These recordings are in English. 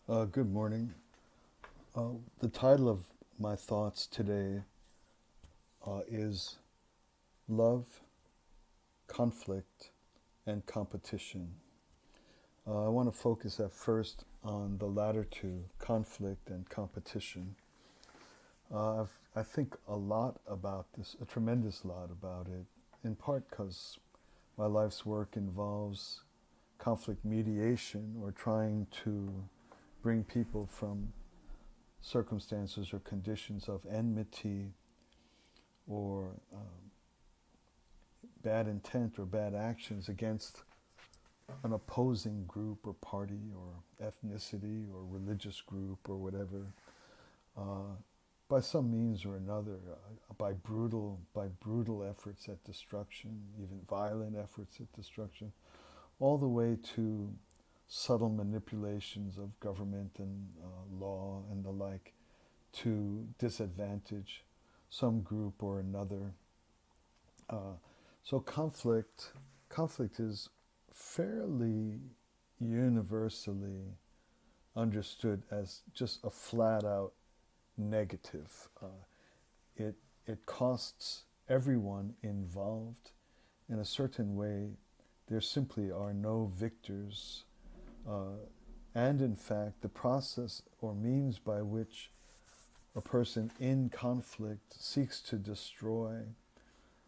Good morning. The title of my thoughts today is Love, Conflict, and Competition. I want to focus at first on the latter two, conflict and competition. I think a lot about this, a tremendous lot about it, in part because my life's work involves conflict mediation or trying to bring people from circumstances or conditions of enmity or bad intent or bad actions against an opposing group or party or ethnicity or religious group or whatever, uh, by some means or another, by brutal efforts at destruction, even violent efforts at destruction, all the way to subtle manipulations of government and law and the like to disadvantage some group or another. Uh, so conflict is fairly universally understood as just a flat out negative. It costs everyone involved in a certain way. There simply are no victors, uh, and in fact, the process or means by which a person in conflict seeks to destroy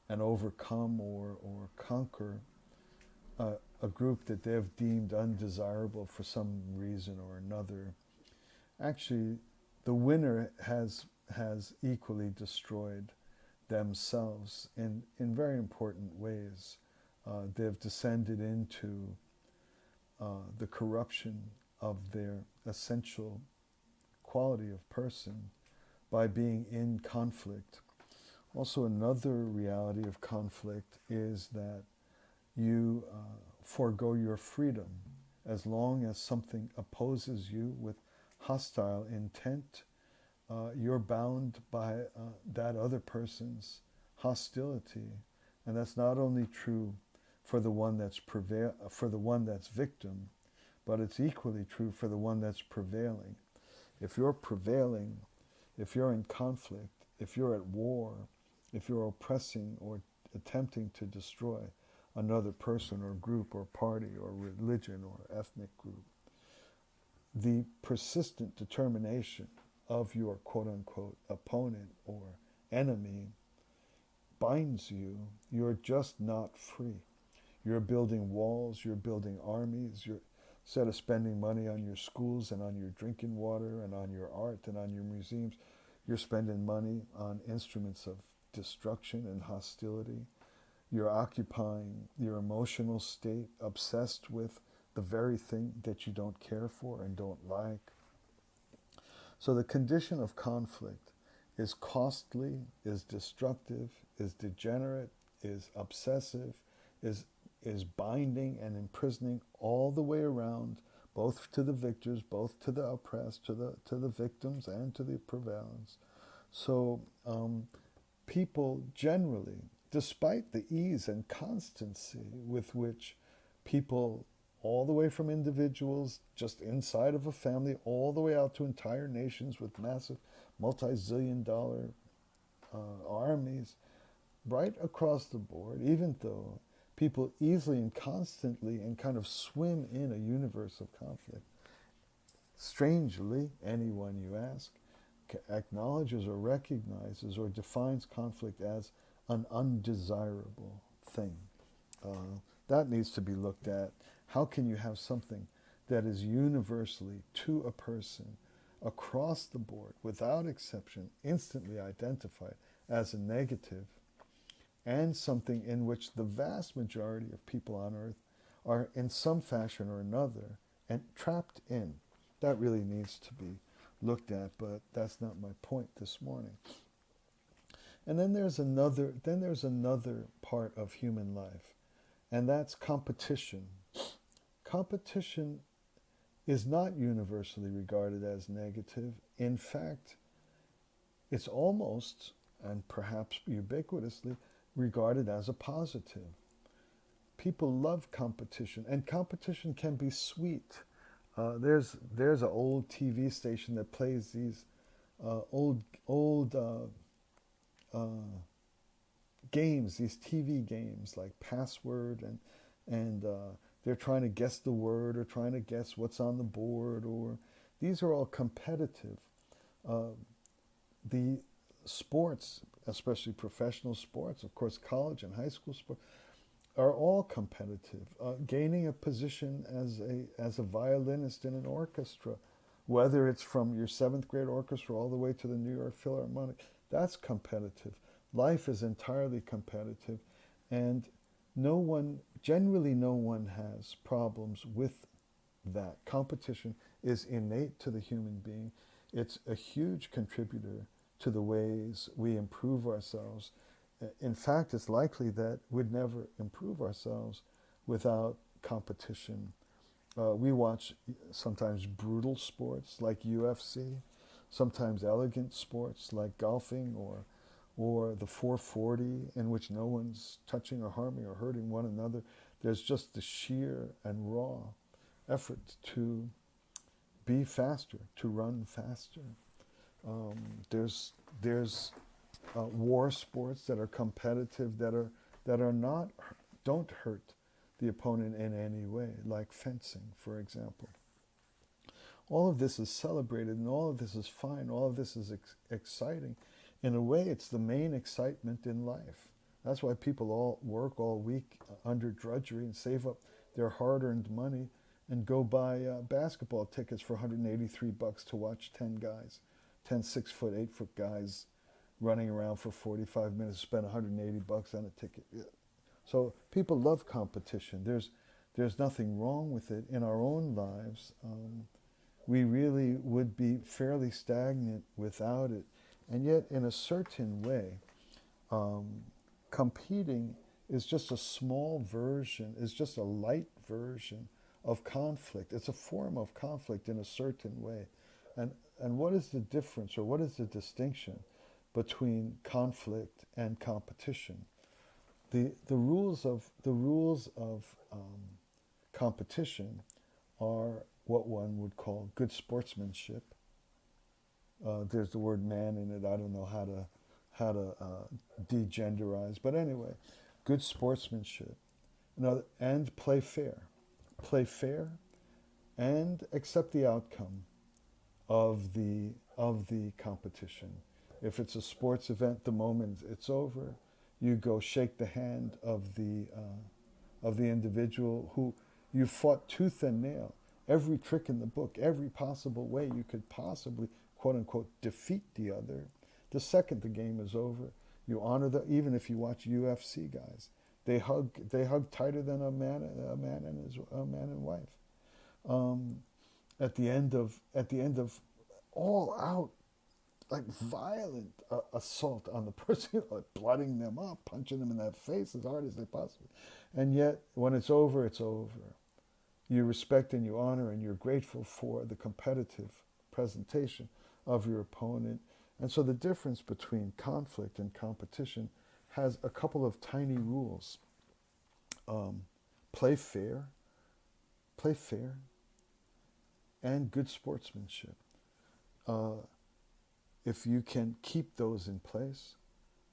and overcome or conquer a group that they've deemed undesirable for some reason or another. Actually, the winner has equally destroyed themselves in very important ways. They've descended into the corruption of their essential quality of person by being in conflict. Also, another reality of conflict is that you forego your freedom as long as something opposes you with hostile intent. You're bound by that other person's hostility, and that's not only true for the one that's victim, but it's equally true for the one that's prevailing. If you're prevailing, if you're in conflict, if you're at war, if you're oppressing or attempting to destroy another person or group or party or religion or ethnic group, the persistent determination of your quote unquote opponent or enemy binds you. You're just not free. You're building walls, you're building armies, you're instead of spending money on your schools and on your drinking water and on your art and on your museums, you're spending money on instruments of destruction and hostility. You're occupying your emotional state, obsessed with the very thing that you don't care for and don't like. So the condition of conflict is costly, is destructive, is degenerate, is obsessive, is is binding and imprisoning all the way around, both to the victors, both to the oppressed, to the victims, and to the prevalents. So people generally, despite the ease and constancy with which people, all the way from individuals just inside of a family, all the way out to entire nations with massive multi-zillion dollar armies, right across the board, even though people easily and constantly and kind of swim in a universe of conflict. Strangely, anyone you ask acknowledges or recognizes or defines conflict as an undesirable thing. That needs to be looked at. How can you have something that is universally to a person across the board, without exception, instantly identified as a negative, and something in which the vast majority of people on earth are in some fashion or another and trapped in? That really needs to be looked at, but that's not my point this morning. And then there's another part of human life, and that's competition. Competition is not universally regarded as negative. In fact, it's almost, and perhaps ubiquitously, regarded as a positive. People love competition, and competition can be sweet. There's an old TV station that plays these old games, these TV games like Password, and they're trying to guess the word or trying to guess what's on the board, or these are all competitive. Uh, the sports, especially professional sports, of course, college and high school sports, are all competitive. Gaining a position as a violinist in an orchestra, whether it's from your seventh grade orchestra all the way to the New York Philharmonic, that's competitive. Life is entirely competitive, and generally no one has problems with that. Competition is innate to the human being. It's a huge contributor to the ways we improve ourselves. In fact, it's likely that we'd never improve ourselves without competition. We watch sometimes brutal sports like UFC, sometimes elegant sports like golfing or the 440, in which no one's touching or harming or hurting one another. There's just the sheer and raw effort to be faster, to run faster. There's war sports that are competitive, that are not, don't hurt the opponent in any way, like fencing, for example. All of this is celebrated, and all of this is fine. All of this is exciting. In a way, it's the main excitement in life. That's why people all work all week under drudgery and save up their hard-earned money and go buy basketball tickets for $183 to watch 10 guys, 10 6-foot, 8-foot guys running around for 45 minutes, spend $180 on a ticket. So people love competition. There's nothing wrong with it. In our own lives, we really would be fairly stagnant without it. And yet, in a certain way, competing is just a small version, is just a light version of conflict. It's a form of conflict in a certain way. And what is the difference, or what is the distinction between conflict and competition? The rules of competition are what one would call good sportsmanship. There's the word man in it. I don't know how to degenderize, but anyway, good sportsmanship. And play fair, and accept the outcome of the competition. If it's a sports event, the moment it's over, you go shake the hand of the individual who you fought tooth and nail, every trick in the book, every possible way you could possibly, quote unquote, defeat the other. The second the game is over, you honor them. Even if you watch UFC guys, they hug tighter than a man and wife. At the end of all out, like violent assault on the person, like blooding them up, punching them in the face as hard as they possibly. And yet, when it's over, it's over. You respect and you honor and you're grateful for the competitive presentation of your opponent. And so the difference between conflict and competition has a couple of tiny rules. Play fair, and good sportsmanship. If you can keep those in place,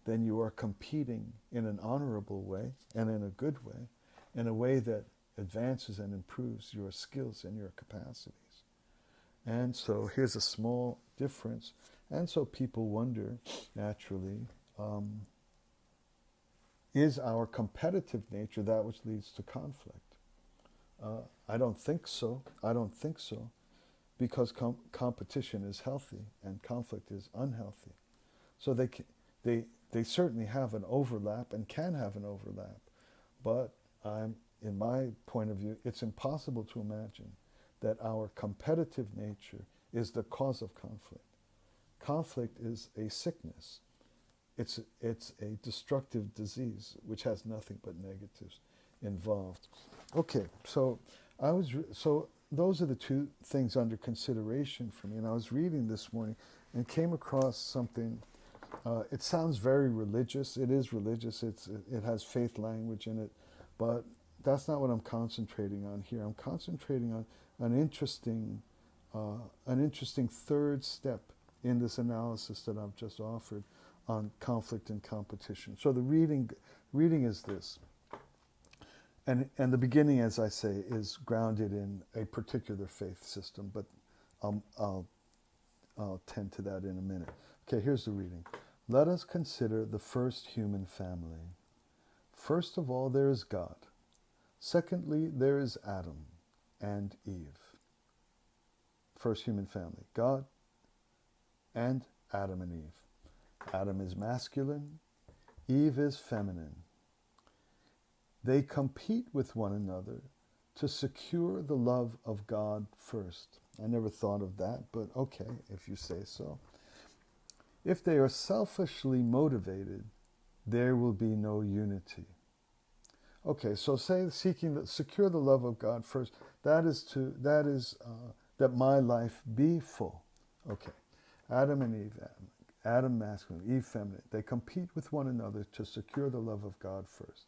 then you are competing in an honorable way and in a good way, in a way that advances and improves your skills and your capacities. And so here's a small difference. And so people wonder, naturally, is our competitive nature that which leads to conflict? I don't think so. Because competition is healthy and conflict is unhealthy. So they certainly have an overlap and can have an overlap. But in my point of view, it's impossible to imagine that our competitive nature is the cause of conflict. Conflict is a sickness. It's a destructive disease which has nothing but negatives involved. Okay, so those are the two things under consideration for me. And I was reading this morning and came across something. It sounds very religious. It is religious. It has faith language in it, but that's not what I'm concentrating on here. I'm concentrating on an interesting third step in this analysis that I've just offered on conflict and competition. So the reading is this. And the beginning, as I say, is grounded in a particular faith system, but I'll tend to that in a minute. Okay, here's the reading. Let us consider the first human family. First of all, there is God. Secondly, there is Adam and Eve. First human family, God and Adam and Eve. Adam is masculine, Eve is feminine. They compete with one another to secure the love of God first. I never thought of that, but okay, if you say so. If they are selfishly motivated, there will be no unity. Okay, so say secure the love of God first. That is that my life be full. Okay, Adam and Eve, Adam masculine, Eve feminine. They compete with one another to secure the love of God first.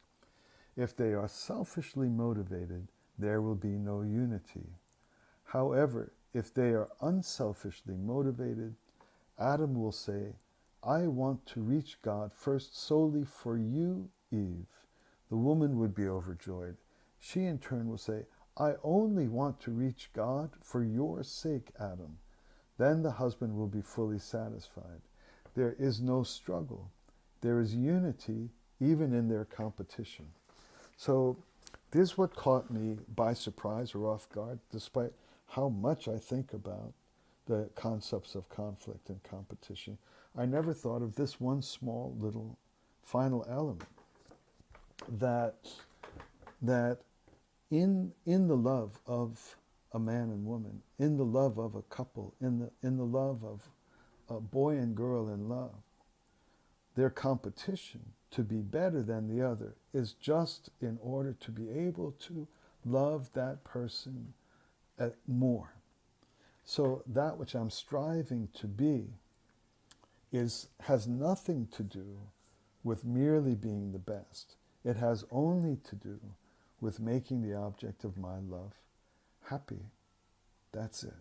If they are selfishly motivated, there will be no unity. However, if they are unselfishly motivated, Adam will say, I want to reach God first solely for you, Eve. The woman would be overjoyed. She in turn will say, I only want to reach God for your sake, Adam. Then the husband will be fully satisfied. There is no struggle. There is unity even in their competition. So this is what caught me by surprise or off guard, despite how much I think about the concepts of conflict and competition. I never thought of this one small little final element, that in the love of a man and woman, in the love of a couple, in the love of a boy and girl in love, their competition to be better than the other is just in order to be able to love that person more. So that which I'm striving to be has nothing to do with merely being the best. It has only to do with making the object of my love happy. That's it.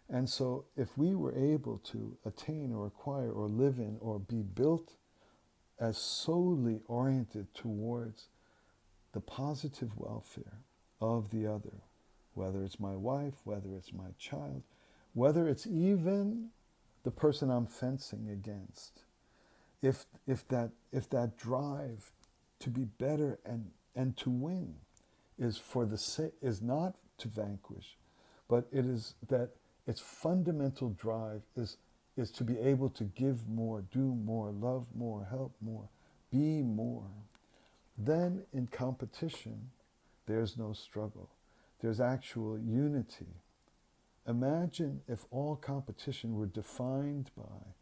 And so if we were able to attain or acquire or live in or be built as solely oriented towards the positive welfare of the other, whether it's my wife, whether it's my child, whether it's even the person I'm fencing against, if that drive to be better and to win is not to vanquish, but it is that its fundamental drive is to be able to give more, do more, love more, help more, be more. Then in competition, there's no struggle. There's actual unity. Imagine if all competition were defined by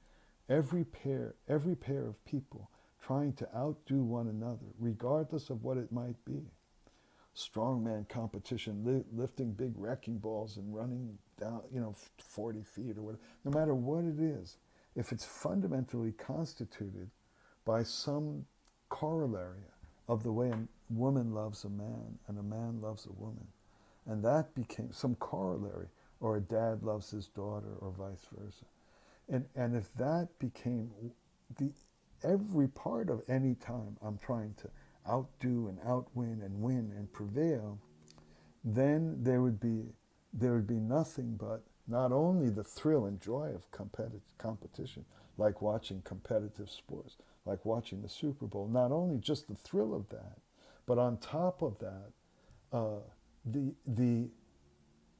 every pair of people trying to outdo one another, regardless of what it might be. Strongman competition, lifting big wrecking balls and running down, 40 feet or whatever. No matter what it is, if it's fundamentally constituted by some corollary of the way a woman loves a man and a man loves a woman, and that became some corollary, or a dad loves his daughter or vice versa. And if that became every part of any time I'm trying to outdo and outwin and win and prevail, then there would be nothing but not only the thrill and joy of competition, like watching competitive sports, like watching the Super Bowl, not only just the thrill of that, but on top of that, the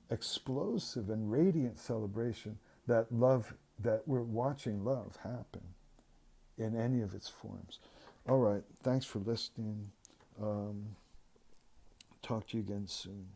explosive and radiant celebration that we're watching love happen in any of its forms. All right, thanks for listening. Talk to you again soon.